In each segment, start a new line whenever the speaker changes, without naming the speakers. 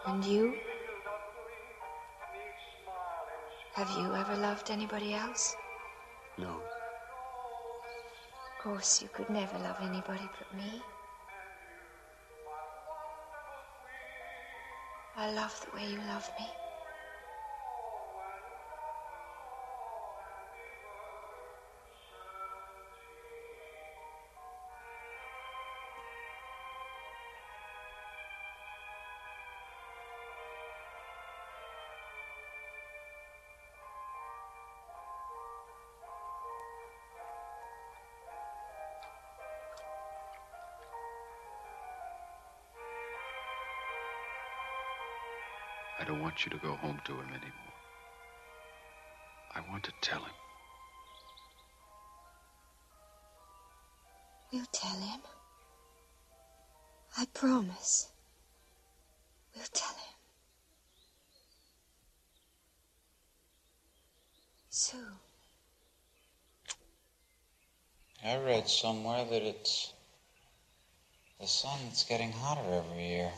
And you? Have you ever loved anybody else?
No.
Of course, you could never love anybody but me. I love the way you love me.
I don't want you to go home to him anymore. I want to tell him.
We'll tell him. I promise. We'll tell him. Sue.
I read somewhere that it's the sun that's getting hotter every year.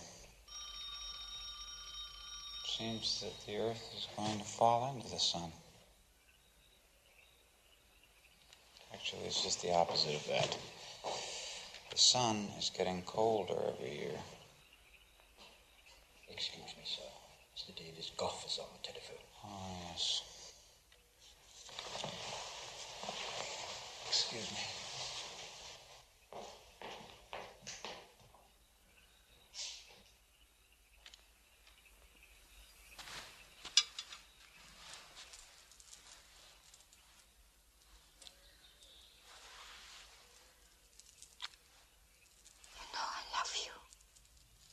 Seems that the Earth is going to fall into the sun. Actually, it's just the opposite of that. The sun is getting colder every year.
Excuse me, sir. Mr. Davis Goff is on the telephone.
Oh, yes. Excuse me.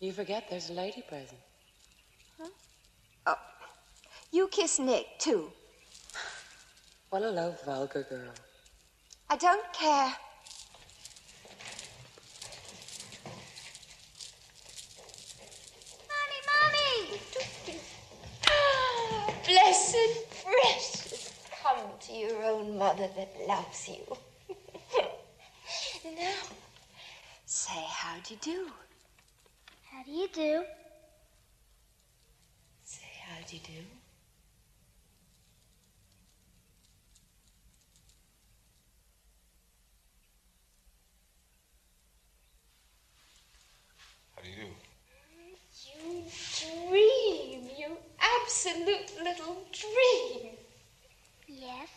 You forget there's a lady present.
Huh? Oh, you kiss Nick, too.
What a low, vulgar girl.
I don't care.
Mommy! Blessed, precious. Come to your own mother that loves you. Now,
say how'd you do.
How do you do?
Say how'd you do.
How do you do?
You dream. You absolute little dream.
Yes.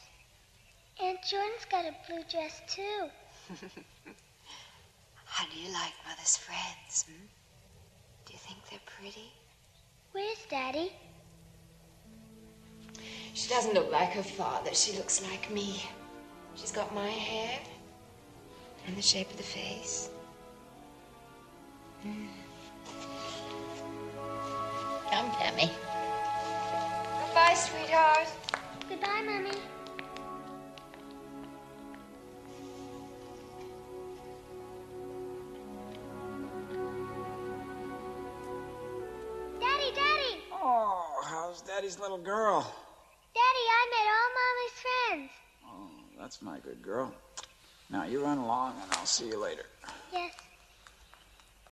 Aunt Jordan's got a blue dress, too.
How do you like Mother's friends, hmm? Do you think they're pretty?
Where's Daddy?
She doesn't look like her father. She looks like me. She's got my hair and the shape of the face.
Come, Tammy.
Goodbye, sweetheart.
Goodbye, Mommy. Daddy!
Oh, how's Daddy's little girl?
Daddy, I met all Mommy's friends.
Oh, that's my good girl. Now, you run along, and I'll see you later.
Yes.